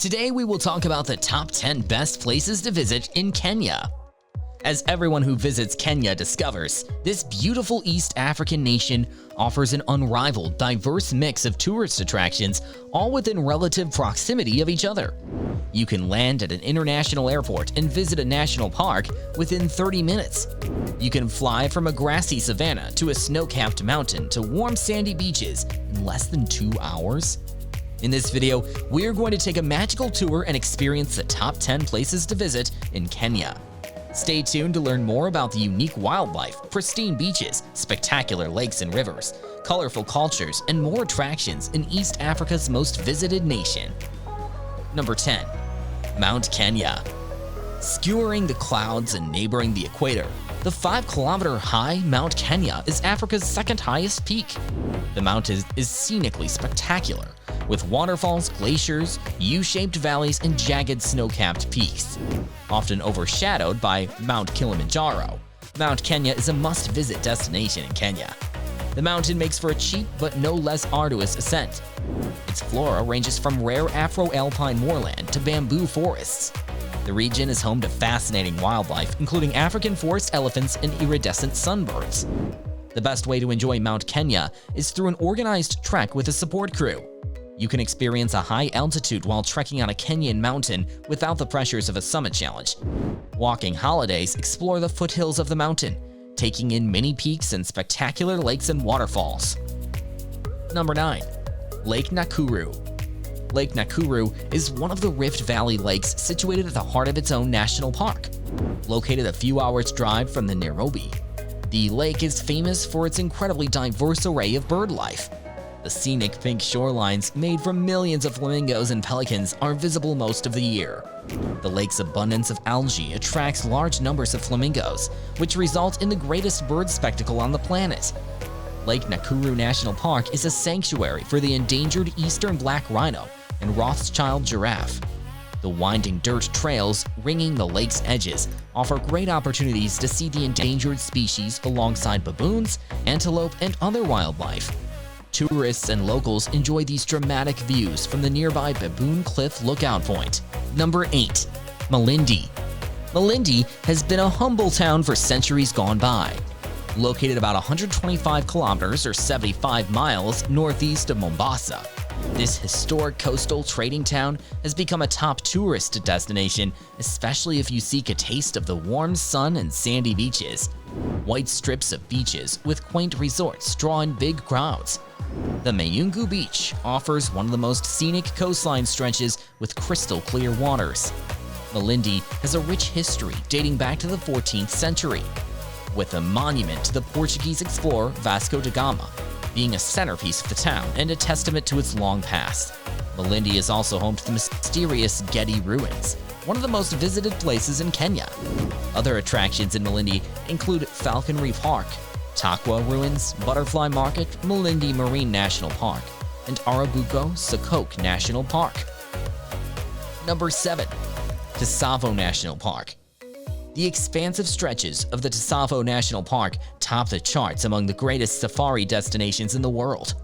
Today we will talk about the top 10 best places to visit in Kenya. As everyone who visits Kenya discovers, this beautiful East African nation offers an unrivaled, diverse mix of tourist attractions, all within relative proximity of each other. You can land at an international airport and visit a national park within 30 minutes. You can fly from a grassy savanna to a snow-capped mountain to warm sandy beaches in less than 2 hours. In this video, we're going to take a magical tour and experience the top 10 places to visit in Kenya. Stay tuned to learn more about the unique wildlife, pristine beaches, spectacular lakes and rivers, colorful cultures, and more attractions in East Africa's most visited nation. Number 10. Mount Kenya. Skewering the clouds and neighboring the equator, the 5-kilometer high Mount Kenya is Africa's second highest peak. The mountain is scenically spectacular, with waterfalls, glaciers, U-shaped valleys, and jagged snow-capped peaks. Often overshadowed by Mount Kilimanjaro, Mount Kenya is a must-visit destination in Kenya. The mountain makes for a cheap but no less arduous ascent. Its flora ranges from rare Afro-alpine moorland to bamboo forests. The region is home to fascinating wildlife, including African forest elephants and iridescent sunbirds. The best way to enjoy Mount Kenya is through an organized trek with a support crew. You can experience a high altitude while trekking on a Kenyan mountain without the pressures of a summit challenge. Walking holidays explore the foothills of the mountain, taking in many peaks and spectacular lakes and waterfalls. Number 9. Lake Nakuru. Lake Nakuru is one of the Rift Valley lakes situated at the heart of its own national park. Located a few hours' drive from the Nairobi, the lake is famous for its incredibly diverse array of bird life. The scenic pink shorelines made from millions of flamingos and pelicans are visible most of the year. The lake's abundance of algae attracts large numbers of flamingos, which result in the greatest bird spectacle on the planet. Lake Nakuru National Park is a sanctuary for the endangered eastern black rhino and Rothschild giraffe. The winding dirt trails ringing the lake's edges offer great opportunities to see the endangered species alongside baboons, antelope, and other wildlife. Tourists and locals enjoy these dramatic views from the nearby Baboon Cliff lookout point. Number 8. Melindi. Melindi has been a humble town for centuries gone by. Located about 125 kilometers or 75 miles northeast of Mombasa, this historic coastal trading town has become a top tourist destination, especially if you seek a taste of the warm sun and sandy beaches. White strips of beaches with quaint resorts draw in big crowds. The Mayungu Beach offers one of the most scenic coastline stretches with crystal clear waters. Melindi has a rich history dating back to the 14th century, with a monument to the Portuguese explorer Vasco da Gama being a centerpiece of the town and a testament to its long past. Melindi is also home to the mysterious Gedi ruins, one of the most visited places in Kenya. Other attractions in Melindi include Falcon Reef Park, Takwa Ruins, Butterfly Market, Melindi Marine National Park, and Arabuko Sakok National Park. Number 7. Tsavo National Park. The expansive stretches of the Tsavo National Park top the charts among the greatest safari destinations in the world.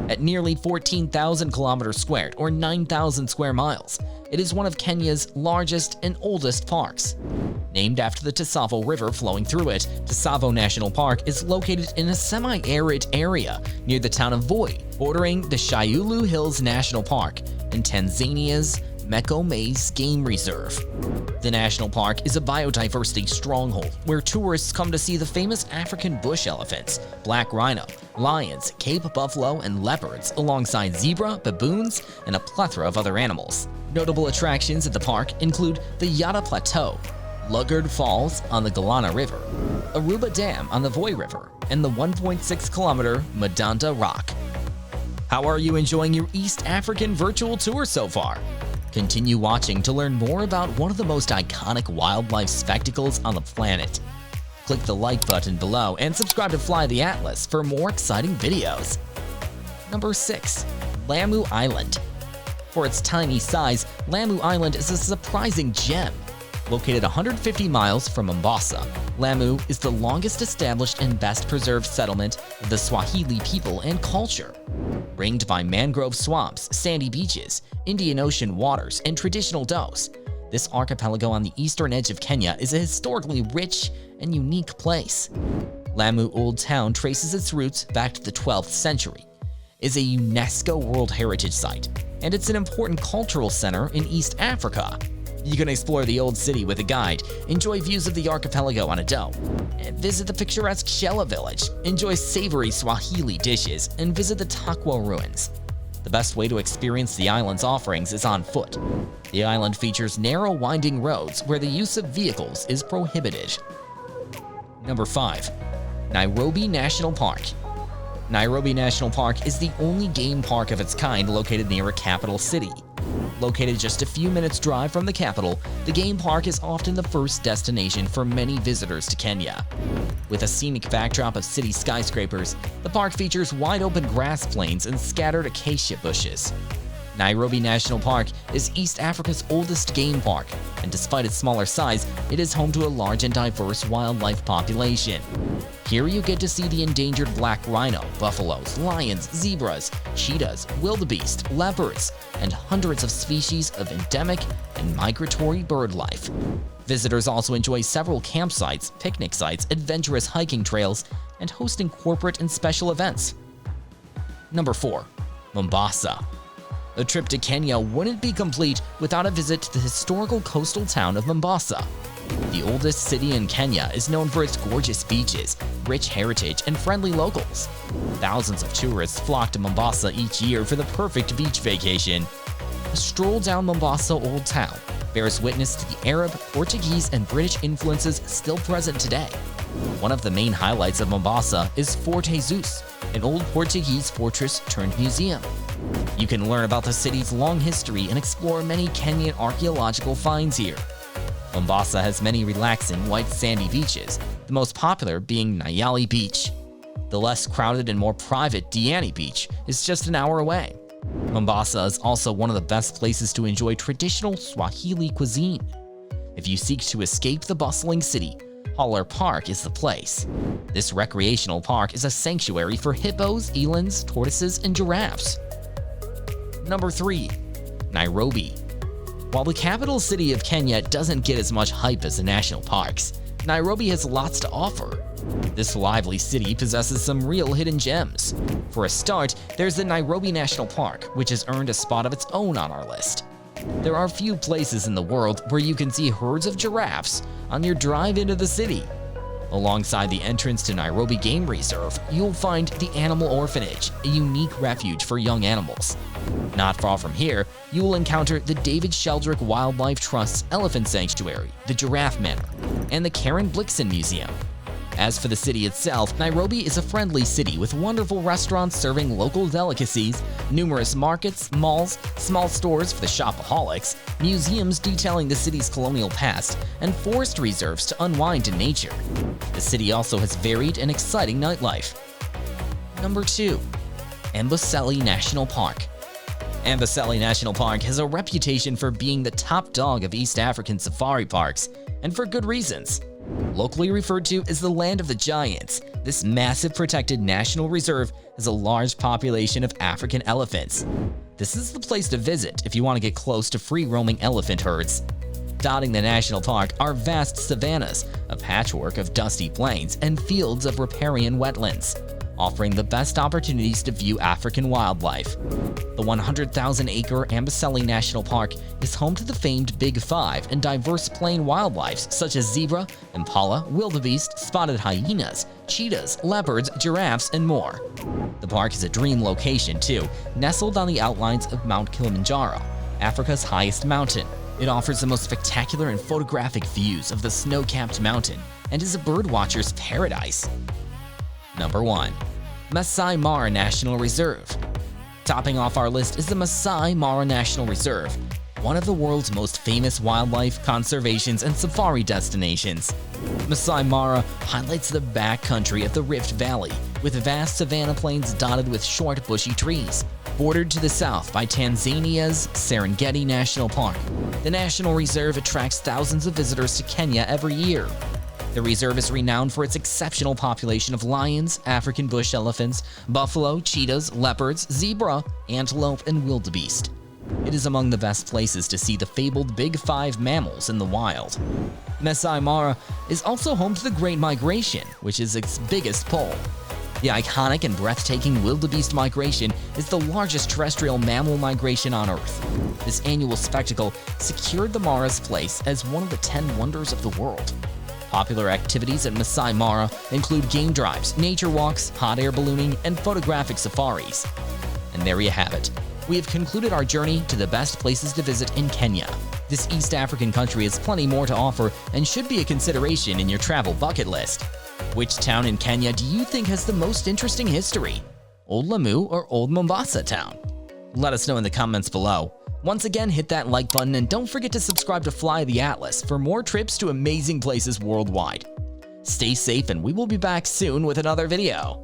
At nearly 14,000 kilometers squared or 9,000 square miles, it is one of Kenya's largest and oldest parks. Named after the Tsavo River flowing through it, Tsavo National Park is located in a semi-arid area near the town of Voi, bordering the Shayulu Hills National Park and Tanzania's Meko Maze Game Reserve. The national park is a biodiversity stronghold where tourists come to see the famous African bush elephants, black rhino, lions, Cape buffalo, and leopards alongside zebra, baboons, and a plethora of other animals. Notable attractions at the park include the Yata Plateau, Lugard Falls on the Galana River, Aruba Dam on the Voi River, and the 1.6-kilometer Madanda Rock. How are you enjoying your East African virtual tour so far? Continue watching to learn more about one of the most iconic wildlife spectacles on the planet. Click the like button below and subscribe to Fly the Atlas for more exciting videos. Number 6. Lamu Island. For its tiny size, Lamu Island is a surprising gem. Located 150 miles from Mombasa, Lamu is the longest established and best preserved settlement of the Swahili people and culture. Ringed by mangrove swamps, sandy beaches, Indian Ocean waters, and traditional doughs, this archipelago on the eastern edge of Kenya is a historically rich and unique place. Lamu Old Town traces its roots back to the 12th century, is a UNESCO World Heritage Site, and it's an important cultural center in East Africa. You can explore the old city with a guide, enjoy views of the archipelago on a dhow, and visit the picturesque Shella village, enjoy savory Swahili dishes, and visit the Takwa ruins. The best way to experience the island's offerings is on foot. The island features narrow, winding roads where the use of vehicles is prohibited. Number 5. Nairobi National Park. Nairobi National Park is the only game park of its kind located near a capital city. Located just a few minutes' drive from the capital, the game park is often the first destination for many visitors to Kenya. With a scenic backdrop of city skyscrapers, the park features wide-open grass plains and scattered acacia bushes. Nairobi National Park is East Africa's oldest game park, and despite its smaller size, it is home to a large and diverse wildlife population. Here you get to see the endangered black rhino, buffaloes, lions, zebras, cheetahs, wildebeest, leopards, and hundreds of species of endemic and migratory bird life. Visitors also enjoy several campsites, picnic sites, adventurous hiking trails, and hosting corporate and special events. Number 4. Mombasa. A trip to Kenya wouldn't be complete without a visit to the historical coastal town of Mombasa. The oldest city in Kenya is known for its gorgeous beaches, rich heritage, and friendly locals. Thousands of tourists flock to Mombasa each year for the perfect beach vacation. A stroll down Mombasa Old Town bears witness to the Arab, Portuguese, and British influences still present today. One of the main highlights of Mombasa is Fort Jesus, an old Portuguese fortress turned museum. You can learn about the city's long history and explore many Kenyan archaeological finds here. Mombasa has many relaxing white sandy beaches, the most popular being Nairobi Beach. The less crowded and more private Diani Beach is just an hour away. Mombasa is also one of the best places to enjoy traditional Swahili cuisine. If you seek to escape the bustling city, Haller Park is the place. This recreational park is a sanctuary for hippos, elands, tortoises, and giraffes. Number 3. Nairobi. While the capital city of Kenya doesn't get as much hype as the national parks, Nairobi has lots to offer. This lively city possesses some real hidden gems. For a start, there's the Nairobi National Park, which has earned a spot of its own on our list. There are few places in the world where you can see herds of giraffes on your drive into the city. Alongside the entrance to Nairobi Game Reserve, you'll find the Animal Orphanage, a unique refuge for young animals. Not far from here, you will encounter the David Sheldrick Wildlife Trust's Elephant Sanctuary, the Giraffe Manor, and the Karen Blixen Museum. As for the city itself, Nairobi is a friendly city with wonderful restaurants serving local delicacies, numerous markets, malls, small stores for the shopaholics, museums detailing the city's colonial past, and forest reserves to unwind in nature. The city also has varied and exciting nightlife. Number 2. Amboseli National Park. Amboseli National Park has a reputation for being the top dog of East African safari parks, and for good reasons. Locally referred to as the Land of the Giants, this massive protected national reserve has a large population of African elephants. This is the place to visit if you want to get close to free-roaming elephant herds. Dotting the national park are vast savannas, a patchwork of dusty plains, and fields of riparian wetlands, offering the best opportunities to view African wildlife. The 100,000-acre Amboseli National Park is home to the famed Big Five and diverse plain wildlife such as zebra, impala, wildebeest, spotted hyenas, cheetahs, leopards, giraffes, and more. The park is a dream location too, nestled on the outlines of Mount Kilimanjaro, Africa's highest mountain. It offers the most spectacular and photographic views of the snow-capped mountain and is a birdwatcher's paradise. Number 1. Maasai Mara National Reserve. Topping off our list is the Maasai Mara National Reserve, one of the world's most famous wildlife, conservations, and safari destinations. Maasai Mara highlights the backcountry of the Rift Valley, with vast savanna plains dotted with short, bushy trees. Bordered to the south by Tanzania's Serengeti National Park, the National Reserve attracts thousands of visitors to Kenya every year. The reserve is renowned for its exceptional population of lions, African bush elephants, buffalo, cheetahs, leopards, zebra, antelope, and wildebeest. It is among the best places to see the fabled Big Five mammals in the wild. Maasai Mara is also home to the Great Migration, which is its biggest pull. The iconic and breathtaking wildebeest migration is the largest terrestrial mammal migration on Earth. This annual spectacle secured the Mara's place as one of the 10 wonders of the world. Popular activities at Maasai Mara include game drives, nature walks, hot air ballooning, and photographic safaris. And there you have it. We have concluded our journey to the best places to visit in Kenya. This East African country has plenty more to offer and should be a consideration in your travel bucket list. Which town in Kenya do you think has the most interesting history? Old Lamu or Old Mombasa town? Let us know in the comments below. Once again, hit that like button and don't forget to subscribe to Fly the Atlas for more trips to amazing places worldwide. Stay safe and we will be back soon with another video.